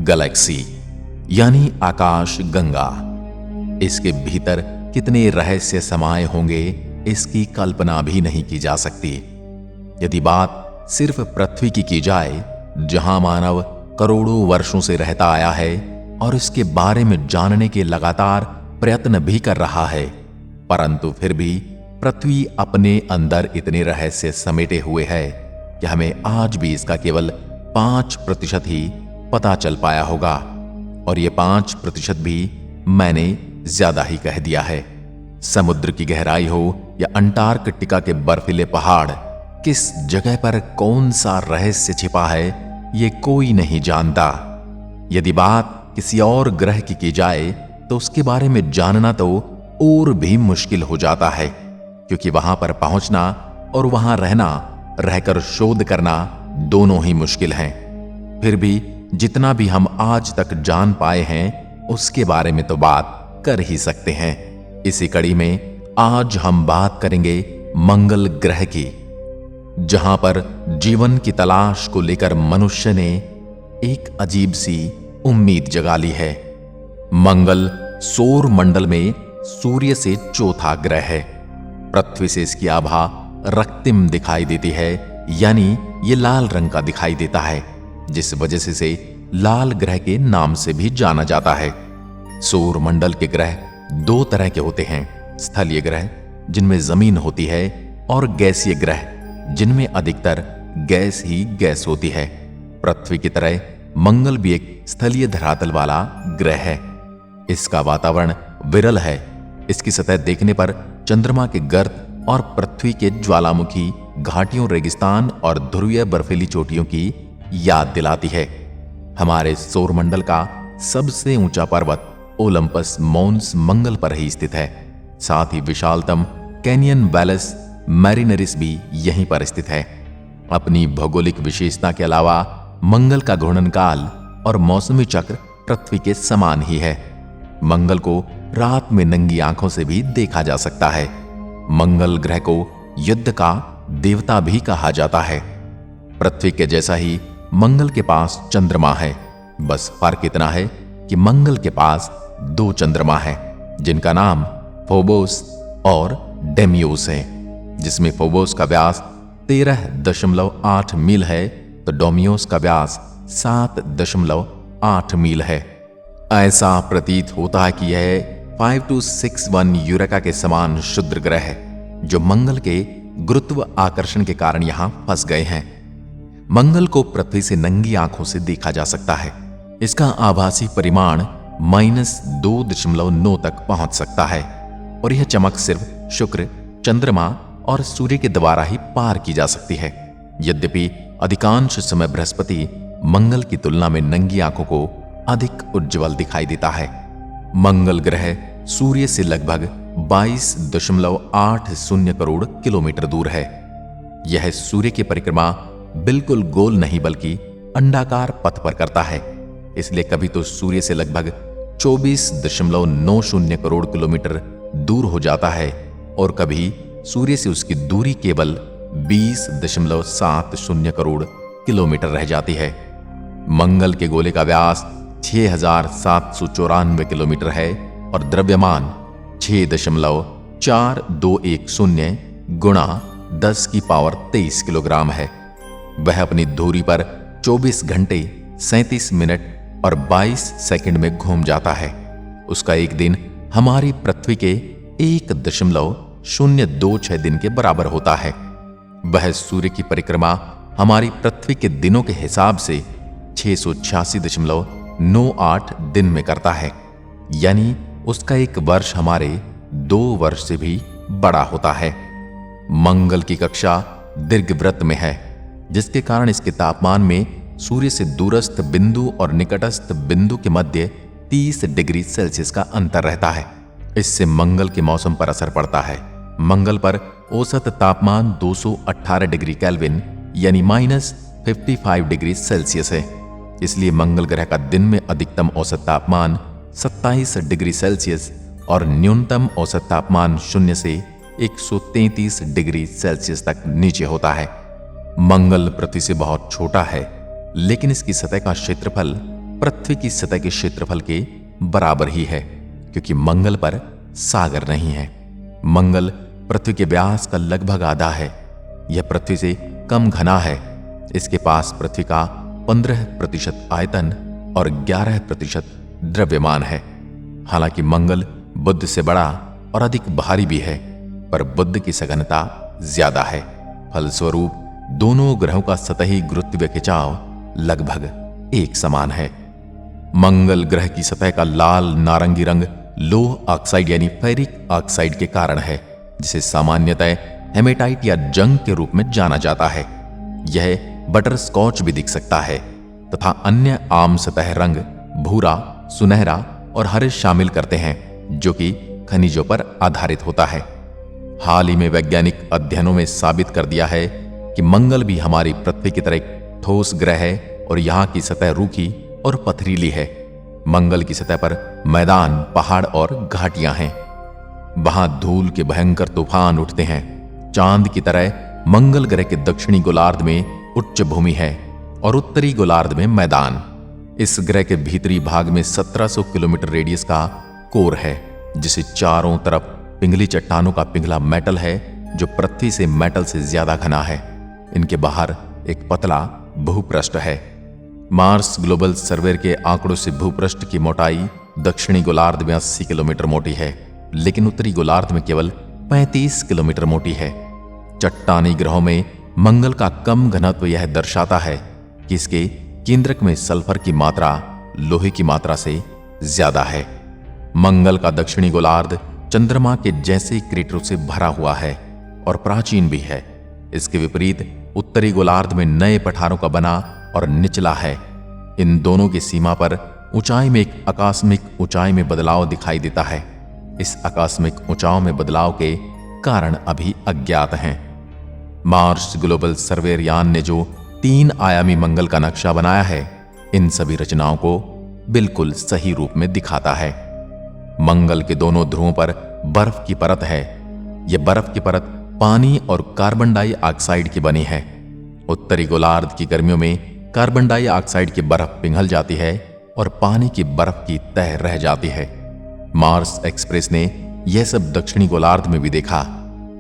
Galaxy यानी आकाश गंगा। इसके भीतर कितने रहस्य समाये होंगे इसकी कल्पना भी नहीं की जा सकती। यदि बात सिर्फ पृथ्वी की जाए, जहां मानव करोड़ों वर्षों से रहता आया है और इसके बारे में जानने के लगातार प्रयत्न भी कर रहा है, परंतु फिर भी पृथ्वी अपने अंदर इतने रहस्य समेटे हुए है कि हमें आज भी इसका केवल 5% ही पता चल पाया होगा। और ये 5% भी मैंने ज्यादा ही कह दिया है। समुद्र की गहराई हो या अंटार्कटिका के बर्फीले पहाड़, किस जगह पर कौन सा रहस्य छिपा है ये कोई नहीं जानता। यदि बात किसी और ग्रह की जाए तो उसके बारे में जानना तो और भी मुश्किल हो जाता है, क्योंकि वहां पर पहुंचना और वहां रहना, रहकर शोध करना दोनों ही मुश्किल हैं। फिर भी जितना भी हम आज तक जान पाए हैं उसके बारे में तो बात कर ही सकते हैं। इसी कड़ी में आज हम बात करेंगे मंगल ग्रह की, जहां पर जीवन की तलाश को लेकर मनुष्य ने एक अजीब सी उम्मीद जगा ली है। मंगल सौर मंडल में सूर्य से चौथा ग्रह है। पृथ्वी से इसकी आभा रक्तिम दिखाई देती है, यानी ये लाल रंग का दिखाई देता है, जिस वजह से इसे लाल ग्रह के नाम से भी जाना जाता है। सौर मंडल के ग्रह दो तरह के होते हैं, स्थलीय ग्रह जिनमें जमीन होती है और गैसीय ग्रह जिनमें अधिकतर गैस ही गैस होती है। पृथ्वी की तरह मंगल भी एक स्थलीय धरातल वाला ग्रह है। इसका वातावरण विरल है। इसकी सतह देखने पर चंद्रमा के गर्त और पृथ्वी के ज्वालामुखी घाटियों, रेगिस्तान और ध्रुवीय बर्फीली चोटियों की याद दिलाती है। हमारे सौरमंडल का सबसे ऊंचा पर्वत ओलंपस मॉन्स मंगल पर ही स्थित है। साथ ही विशालतम कैनियन वैलस मैरिनरिस भी यहीं पर स्थित है। अपनी भौगोलिक विशेषता के अलावा मंगल का घूर्णन काल और मौसमी चक्र पृथ्वी के समान ही है। मंगल को रात में नंगी आंखों से भी देखा जा सकता है। मंगल ग्रह को युद्ध का देवता भी कहा जाता है। पृथ्वी के जैसा ही मंगल के पास चंद्रमा है, बस फर्क इतना है कि मंगल के पास 2 चंद्रमा है, जिनका नाम फोबोस और डेमियोस है। जिसमें फोबोस का व्यास 13.8 मील है तो डोमियोस का व्यास 7.8 मील है। ऐसा प्रतीत होता है कि यह 5261 यूरेका के समान क्षुद्र ग्रह है, जो मंगल के गुरुत्व आकर्षण के कारण यहां फंस गए हैं। मंगल को पृथ्वी से नंगी आंखों से देखा जा सकता है। इसका आभासी परिमाण -2.9 तक पहुंच सकता है और यह चमक सिर्फ शुक्र, चंद्रमा और सूर्य के द्वारा ही पार की जा सकती है। यद्यपि अधिकांश समय बृहस्पति मंगल की तुलना में नंगी आंखों को अधिक उज्ज्वल दिखाई देता है। मंगल ग्रह सूर्य से लगभग 22.80 करोड़ किलोमीटर दूर है। यह सूर्य की परिक्रमा बिल्कुल गोल नहीं बल्कि अंडाकार पथ पर करता है। इसलिए कभी तो सूर्य से लगभग 24.90 करोड़ किलोमीटर दूर हो जाता है और कभी सूर्य से उसकी दूरी केवल 20.70 करोड़ किलोमीटर रह जाती है। मंगल के गोले का व्यास 6794 किलोमीटर है और द्रव्यमान 6.4210 गुणा 10⁻23 किलोग्राम है। वह अपनी धुरी पर 24 घंटे 37 मिनट और 22 सेकंड में घूम जाता है। उसका एक दिन हमारी पृथ्वी के 1.026 दिन के बराबर होता है। वह सूर्य की परिक्रमा हमारी पृथ्वी के दिनों के हिसाब से 686.98 दिन में करता है, यानी उसका एक वर्ष हमारे 2 वर्ष से भी बड़ा होता है। मंगल की कक्षा दीर्घवृत्त में है, जिसके कारण इसके तापमान में सूर्य से दूरस्थ बिंदु और निकटस्थ बिंदु के मध्य 30 डिग्री सेल्सियस का अंतर रहता है। इससे मंगल के मौसम पर असर पड़ता है। मंगल पर औसत तापमान 218 डिग्री केल्विन यानी -55 डिग्री सेल्सियस है। इसलिए मंगल ग्रह का दिन में अधिकतम औसत तापमान 27 डिग्री सेल्सियस और न्यूनतम औसत तापमान 0 से 133 डिग्री सेल्सियस तक नीचे होता है। मंगल पृथ्वी से बहुत छोटा है, लेकिन इसकी सतह का क्षेत्रफल पृथ्वी की सतह के क्षेत्रफल के बराबर ही है, क्योंकि मंगल पर सागर नहीं है। मंगल पृथ्वी के व्यास का लगभग आधा है। यह पृथ्वी से कम घना है। इसके पास पृथ्वी का 15% आयतन और 11% द्रव्यमान है। हालांकि मंगल बुध से बड़ा और अधिक भारी भी है, पर बुध की सघनता ज्यादा है। फलस्वरूप दोनों ग्रहों का सतही गुरुत्वीय खिंचाव लगभग एक समान है। मंगल ग्रह की सतह का लाल नारंगी रंग लोह ऑक्साइड यानी फेरिक ऑक्साइड के कारण है, जिसे सामान्यतः हेमेटाइट या जंग के रूप में जाना जाता है। यह बटर स्कॉच भी दिख सकता है तथा अन्य आम सतह रंग भूरा, सुनहरा और हरे शामिल करते हैं, जो कि खनिजों पर आधारित होता है। हाल ही में वैज्ञानिक अध्ययनों में साबित कर दिया है कि मंगल भी हमारी पृथ्वी की तरह एक ठोस ग्रह है और यहाँ की सतह रूखी और पथरीली है। मंगल की सतह पर मैदान, पहाड़ और घाटियां हैं। वहां धूल के भयंकर तूफान उठते हैं। चांद की तरह मंगल ग्रह के दक्षिणी गोलार्ध में उच्च भूमि है और उत्तरी गोलार्ध में मैदान। इस ग्रह के भीतरी भाग में 1700 किलोमीटर रेडियस का कोर है, जिसे चारों तरफ पिंगली चट्टानों का पिघला मेटल है, जो पृथ्वी से मेटल से ज्यादा घना है। इनके बाहर एक पतला भूपृष्ठ है। मार्स ग्लोबल सर्वे के आंकड़ों से भूपृष्ठ की मोटाई दक्षिणी गोलार्ध में 80 किलोमीटर मोटी है, लेकिन उत्तरी गोलार्ध में केवल 35 किलोमीटर मोटी है। चट्टानी ग्रहों में मंगल का कम घनत्व यह दर्शाता है कि इसके केंद्रक में सल्फर की मात्रा लोहे की मात्रा से ज्यादा है। मंगल का दक्षिणी गोलार्ध चंद्रमा के जैसे क्रेटरों से भरा हुआ है और प्राचीन भी है। इसके विपरीत उत्तरी गोलार्ध में नए पठारों का बना और निचला है। इन दोनों की सीमा पर ऊंचाई में एक आकस्मिक ऊंचाई में बदलाव दिखाई देता है। इस आकस्मिक ऊंचाई में बदलाव के कारण अभी अज्ञात हैं। मार्स ग्लोबल सर्वे यान ने जो 3 आयामी मंगल का नक्शा बनाया है, इन सभी रचनाओं को बिल्कुल सही रूप में दिखाता है। मंगल के दोनों ध्रुवों पर बर्फ की परत है। यह बर्फ की परत पानी और कार्बन डाइऑक्साइड की बनी है। उत्तरी गोलार्ध की गर्मियों में कार्बन डाइऑक्साइड की बर्फ पिघल जाती है और पानी की बर्फ की तह रह जाती है। मार्स एक्सप्रेस ने यह सब दक्षिणी गोलार्ध में भी देखा।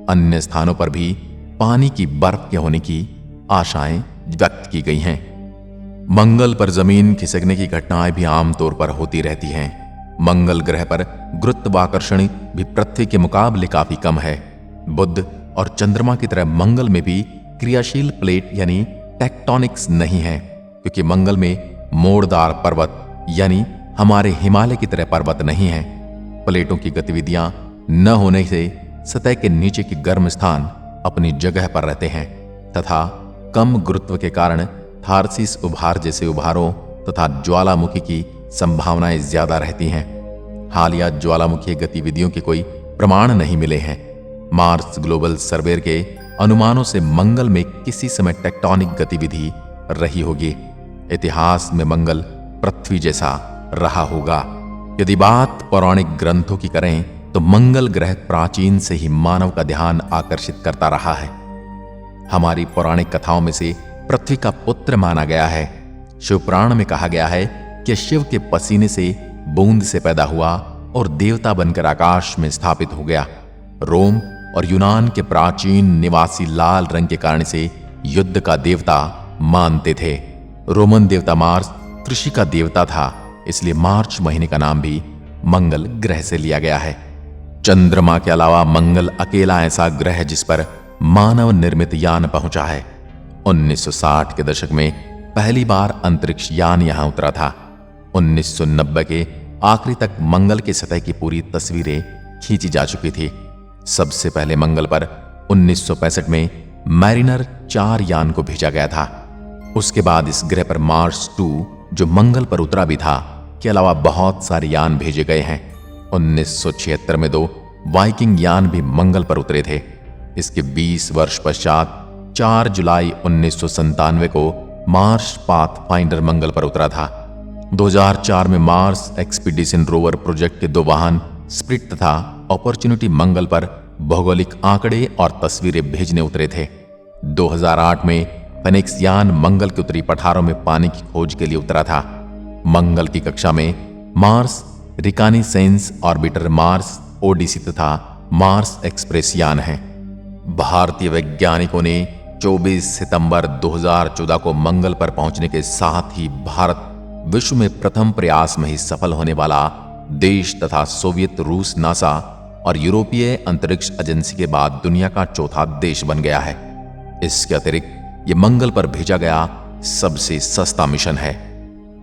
अन्य स्थानों पर भी पानी की बर्फ के होने की आशाएं व्यक्त की गई हैं। मंगल पर जमीन खिसकने की घटनाएं भी आमतौर पर होती रहती हैं। मंगल ग्रह पर गुरुत्वाकर्षण भी पृथ्वी के मुकाबले काफी कम है। बुध और चंद्रमा की तरह मंगल में भी क्रियाशील प्लेट यानी टेक्टोनिक्स नहीं है, क्योंकि मंगल में मोड़दार पर्वत यानी हमारे हिमालय की तरह पर्वत नहीं है। प्लेटों की गतिविधियां न होने से सतह के नीचे के गर्म स्थान अपनी जगह पर रहते हैं तथा कम गुरुत्व के कारण थार्सिस उभार जैसे उभारों तथा ज्वालामुखी की संभावनाएं ज्यादा रहती हैं। हालिया ज्वालामुखी गतिविधियों के कोई प्रमाण नहीं मिले हैं। मार्स ग्लोबल सर्वे के अनुमानों से मंगल में किसी समय टेक्टोनिक गतिविधि रही होगी। इतिहास में मंगल पृथ्वी जैसा रहा होगा। यदि बात पौराणिक ग्रंथों की करें तो मंगल ग्रह प्राचीन से ही मानव का ध्यान आकर्षित करता रहा है। हमारी पौराणिक कथाओं में से पृथ्वी का पुत्र माना गया है। शिवपुराण में कहा गया है कि शिव के पसीने से बूंद से पैदा हुआ और देवता बनकर आकाश में स्थापित हो गया। रोम और यूनान के प्राचीन निवासी लाल रंग के कारण से युद्ध का देवता मानते थे। रोमन देवता मार्स कृषि का देवता था, इसलिए मार्च महीने का नाम भी मंगल ग्रह से लिया गया है। चंद्रमा के अलावा मंगल अकेला ऐसा ग्रह है जिस पर मानव निर्मित यान पहुंचा है। 1960 के दशक में पहली बार अंतरिक्ष यान यहां उतरा था। 1990 के आखिरी तक मंगल की सतह की पूरी तस्वीरें खींची जा चुकी थी। सबसे पहले मंगल पर 1965 में मैरिनर 4 यान को भेजा गया था। उसके बाद इस ग्रह पर मार्स 2 जो मंगल पर उतरा भी था के अलावा बहुत सारे यान भेजे गए हैं। 1976 में 2 वाइकिंग यान भी मंगल पर उतरे थे। इसके 20 वर्ष पश्चात 4 जुलाई 1997 को मार्स पाथफाइंडर मंगल पर उतरा था। 2004 में मार्स एक्सपीडिशन रोवर प्रोजेक्ट के 2 वाहन स्प्रिट तथा अपॉर्चुनिटी मंगल पर भौगोलिक आंकड़े और तस्वीरें भेजने उतरे थे। 2008 में फेनिक्स यान मंगल के उत्तरी पठारों में पानी की खोज के लिए उतरा था। मंगल की कक्षा में मार्स रिकॉनाइसेंस ऑर्बिटर, मार्स ओडिसी तथा मार्स एक्सप्रेस यान हैं। भारतीय वैज्ञानिकों ने 24 सितंबर 2014 को मंगल पर पहुंचने के साथ ही भारत विश्व में प्रथम प्रयास में ही सफल होने वाला देश तथा सोवियत, रूस, नासा और यूरोपीय अंतरिक्ष एजेंसी के बाद दुनिया का चौथा देश बन गया है। इसके अतिरिक्त ये मंगल पर भेजा गया सबसे सस्ता मिशन है।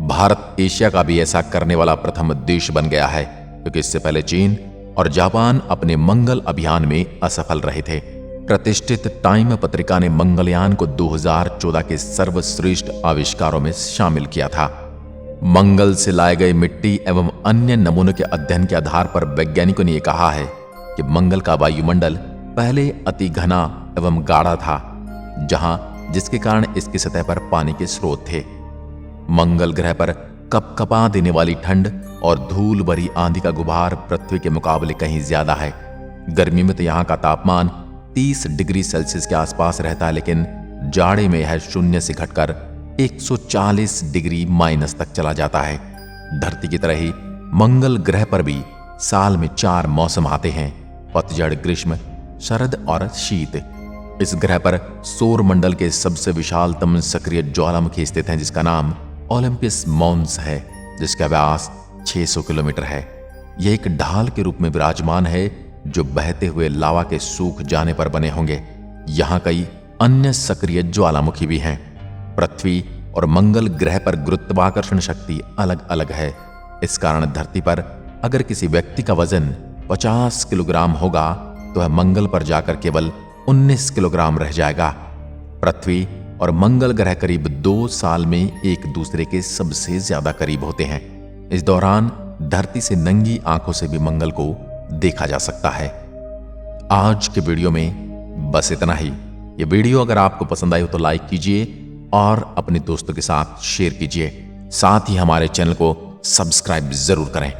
भारत एशिया का भी ऐसा करने वाला प्रथम देश बन गया है, क्योंकि इससे पहले चीन और जापान अपने मंगल अभियान में असफल रहे थे। प्रतिष्ठित टाइम पत्रिका ने मंगलयान को 2014 के सर्वश्रेष्ठ आविष्कारों में शामिल किया था। मंगल से लाए गए मिट्टी एवं अन्य नमूनों के अध्ययन के आधार पर वैज्ञानिकों ने यह कहा है कि मंगल का वायुमंडल पहले अति घना एवं गाढ़ा था, जिसके कारण इसकी सतह पर पानी के स्रोत थे। मंगल ग्रह पर कपकपा देने वाली ठंड और धूल भरी आंधी का गुबार पृथ्वी के मुकाबले कहीं ज्यादा है। गर्मी में तो यहाँ का तापमान 30 डिग्री सेल्सियस के आसपास रहता है, लेकिन जाड़े में यह शून्य से घटकर 140 डिग्री माइनस तक चला जाता है। धरती की तरह ही मंगल ग्रह पर भी साल में 4 मौसम आते हैं: पतझड़, ग्रीष्म, शरद और शीत। इस ग्रह पर सौर मंडल के सबसे विशालतम सक्रिय ज्वालामुखी स्थित हैं, जिसका नाम ओलंपस मॉन्स है, जिसका व्यास 600 किलोमीटर है। यह एक ढाल के रूप में विराजमान है जो बहते हुए लावा के सूख जाने पर बने होंगे। यहाँ कई अन्य सक्रिय ज्वालामुखी भी हैं। पृथ्वी और मंगल ग्रह पर गुरुत्वाकर्षण शक्ति अलग अलग है। इस कारण धरती पर अगर किसी व्यक्ति का वजन 50 किलोग्राम होगा तो वह मंगल पर जाकर केवल 19 किलोग्राम रह जाएगा। पृथ्वी और मंगल ग्रह करीब 2 साल में एक दूसरे के सबसे ज्यादा करीब होते हैं। इस दौरान धरती से नंगी आंखों से भी मंगल को देखा जा सकता है। आज के वीडियो में बस इतना ही। ये वीडियो अगर आपको पसंद आई हो तो लाइक कीजिए और अपने दोस्तों के साथ शेयर कीजिए। साथ ही हमारे चैनल को सब्सक्राइब जरूर करें।